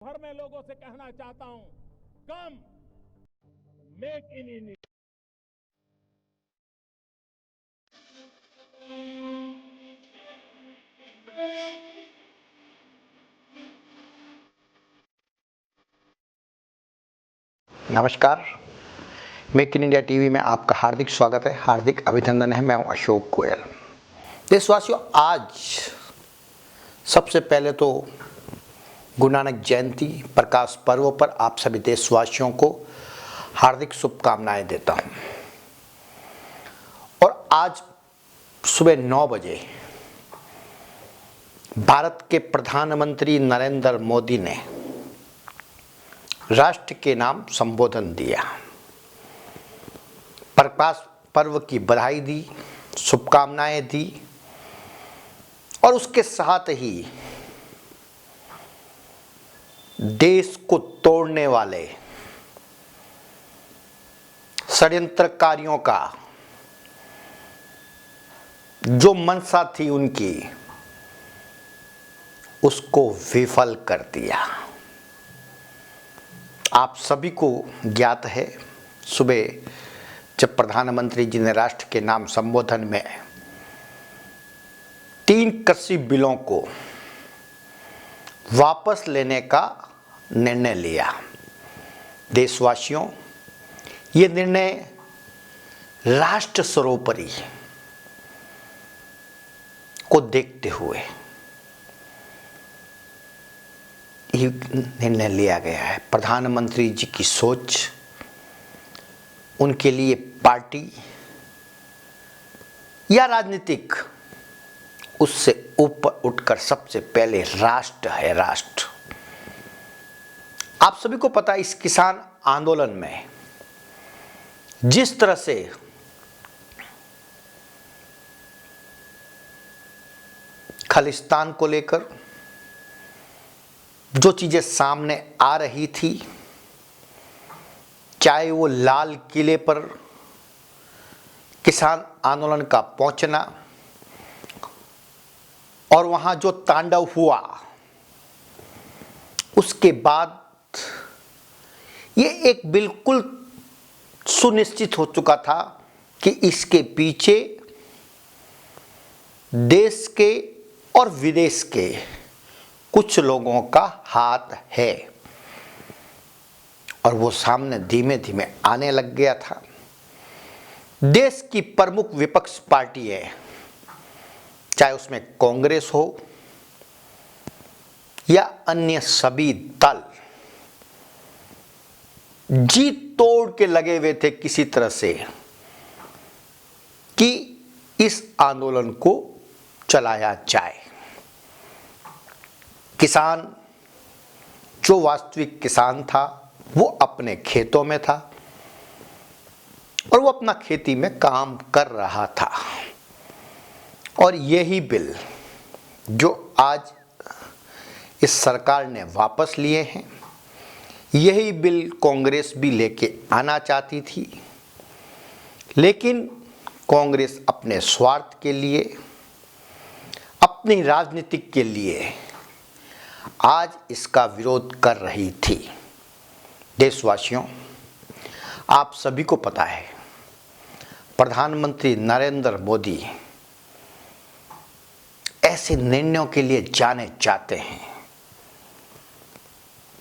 भर में लोगों से कहना चाहता हूं, कम मेक इन इंडिया। नमस्कार। मेक इन इंडिया टीवी में आपका हार्दिक स्वागत है, हार्दिक अभिनंदन है। मैं हूं अशोक गोयल। देशवासियों, आज सबसे पहले तो गुरु नानक जयंती प्रकाश पर्व पर आप सभी देशवासियों को हार्दिक शुभकामनाएं देता हूं। और आज सुबह 9 बजे भारत के प्रधानमंत्री नरेंद्र मोदी ने राष्ट्र के नाम संबोधन दिया, प्रकाश पर्व की बधाई दी, शुभकामनाएं दी और उसके साथ ही देश को तोड़ने वाले षड्यंत्रकारियों का जो मंशा थी उनकी, उसको विफल कर दिया। आप सभी को ज्ञात है, सुबह जब प्रधानमंत्री जी ने राष्ट्र के नाम संबोधन में 3 कृषि बिलों को वापस लेने का निर्णय लिया। देशवासियों, ये निर्णय राष्ट्र सर्वोपरि को देखते हुए ये निर्णय लिया गया है। प्रधानमंत्री जी की सोच, उनके लिए पार्टी या राजनीतिक, उससे ऊपर उठकर सबसे पहले राष्ट्र है। राष्ट्र, आप सभी को पता है, इस किसान आंदोलन में जिस तरह से खालिस्तान को लेकर जो चीजें सामने आ रही थी, चाहे वो लाल किले पर किसान आंदोलन का पहुंचना और वहां जो तांडव हुआ, उसके बाद ये एक बिल्कुल सुनिश्चित हो चुका था कि इसके पीछे देश के और विदेश के कुछ लोगों का हाथ है और वो सामने धीमे धीमे आने लग गया था। देश की प्रमुख विपक्ष पार्टी है, चाहे उसमें कांग्रेस हो या अन्य सभी दल, जी तोड़ के लगे हुए थे किसी तरह से कि इस आंदोलन को चलाया जाए। किसान, जो वास्तविक किसान था, वो अपने खेतों में था और वो अपना खेती में काम कर रहा था। और यही बिल जो आज इस सरकार ने वापस लिए हैं, यही बिल कांग्रेस भी लेके आना चाहती थी, लेकिन कांग्रेस अपने स्वार्थ के लिए, अपनी राजनीति के लिए आज इसका विरोध कर रही थी। देशवासियों, आप सभी को पता है, प्रधानमंत्री नरेंद्र मोदी ऐसे निर्णयों के लिए जाने जाते हैं।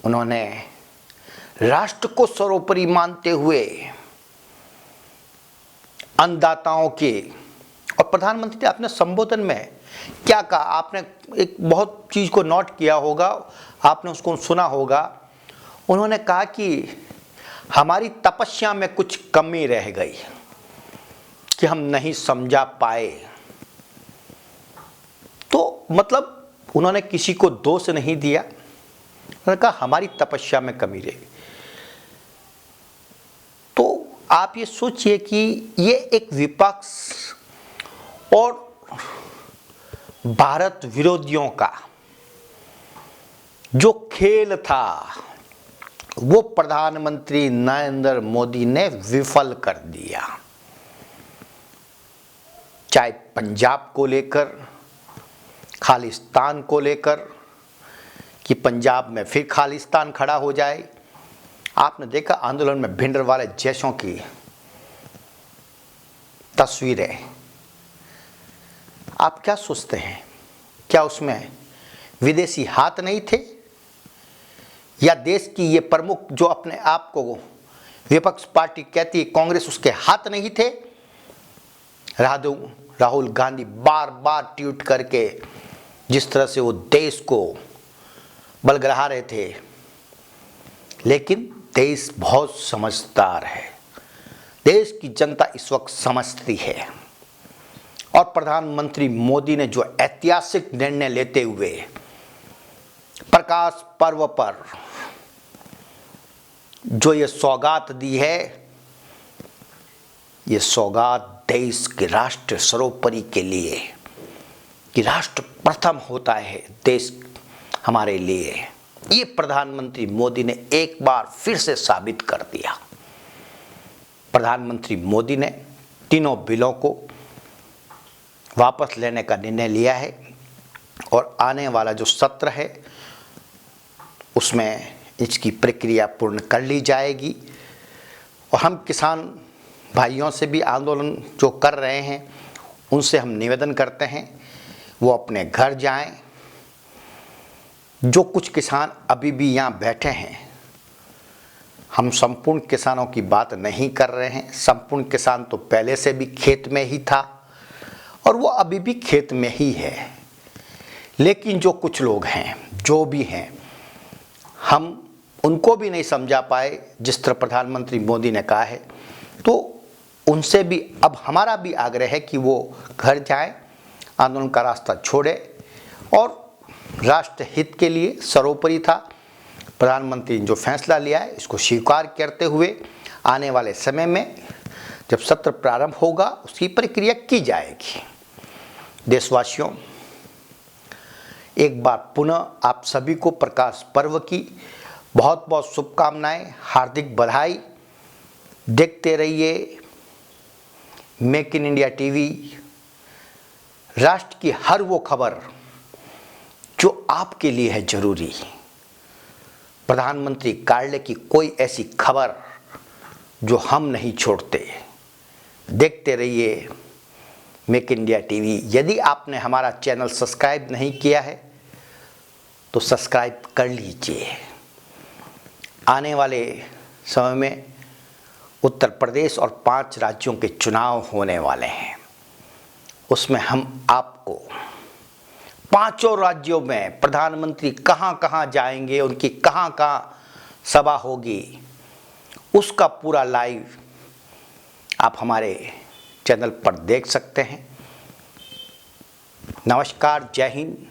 उन्होंने राष्ट्र को सर्वोपरि मानते हुए अन्नदाताओं के, और प्रधानमंत्री अपने संबोधन में क्या कहा, आपने एक बहुत चीज को नोट किया होगा, आपने उसको सुना होगा। उन्होंने कहा कि हमारी तपस्या में कुछ कमी रह गई कि हम नहीं समझा पाए। तो मतलब उन्होंने किसी को दोष नहीं दिया, उन्होंने कहा हमारी तपस्या में कमी रह गई। तो आप ये सोचिए कि ये एक विपक्ष और भारत विरोधियों का जो खेल था, वो प्रधानमंत्री नरेंद्र मोदी ने विफल कर दिया। चाहे पंजाब को लेकर, खालिस्तान को लेकर, कि पंजाब में फिर खालिस्तान खड़ा हो जाए। आपने देखा आंदोलन में भिंडरवाले जैसों की तस्वीरें। आप क्या सोचते हैं, क्या उसमें विदेशी हाथ नहीं थे, या देश की ये प्रमुख जो अपने आप को विपक्ष पार्टी कहती है कांग्रेस, उसके हाथ नहीं थे? राहुल गांधी बार बार ट्वीट करके जिस तरह से वो देश को बलगरा रहे थे, लेकिन देश बहुत समझदार है, देश की जनता इस वक्त समझती है। और प्रधानमंत्री मोदी ने जो ऐतिहासिक निर्णय लेते हुए प्रकाश पर्व पर जो ये सौगात दी है, ये सौगात देश के राष्ट्र सर्वोपरि के लिए, कि राष्ट्र प्रथम होता है देश हमारे लिए, ये प्रधानमंत्री मोदी ने एक बार फिर से साबित कर दिया। प्रधानमंत्री मोदी ने तीनों बिलों को वापस लेने का निर्णय लिया है और आने वाला जो सत्र है उसमें इसकी प्रक्रिया पूर्ण कर ली जाएगी। और हम किसान भाइयों से भी आंदोलन जो कर रहे हैं उनसे हम निवेदन करते हैं वो अपने घर जाएं। जो कुछ किसान अभी भी यहाँ बैठे हैं, हम संपूर्ण किसानों की बात नहीं कर रहे हैं। संपूर्ण किसान तो पहले से भी खेत में ही था और वो अभी भी खेत में ही है। लेकिन जो कुछ लोग हैं, जो भी हैं, हम उनको भी नहीं समझा पाए जिस तरह प्रधानमंत्री मोदी ने कहा है। तो उनसे भी अब हमारा भी आग्रह है कि वो घर जाएं, आंदोलन का रास्ता छोड़े और राष्ट्र हित के लिए सर्वोपरि था। प्रधानमंत्री ने जो फैसला लिया है इसको स्वीकार करते हुए आने वाले समय में जब सत्र प्रारंभ होगा उसकी प्रक्रिया की जाएगी। देशवासियों, एक बार पुनः आप सभी को प्रकाश पर्व की बहुत बहुत शुभकामनाएं, हार्दिक बधाई। देखते रहिए मेक इन इंडिया टीवी। राष्ट्र की हर वो खबर जो आपके लिए है जरूरी, प्रधानमंत्री कार्यालय की कोई ऐसी खबर जो हम नहीं छोड़ते। देखते रहिए मेक इन इंडिया टीवी। यदि आपने हमारा चैनल सब्सक्राइब नहीं किया है तो सब्सक्राइब कर लीजिए। आने वाले समय में उत्तर प्रदेश और 5 राज्यों के चुनाव होने वाले हैं। उसमें हम आपको 5 राज्यों में प्रधानमंत्री कहां कहां जाएंगे, उनकी कहां कहां सभा होगी, उसका पूरा लाइव आप हमारे चैनल पर देख सकते हैं। नमस्कार, जय हिंद।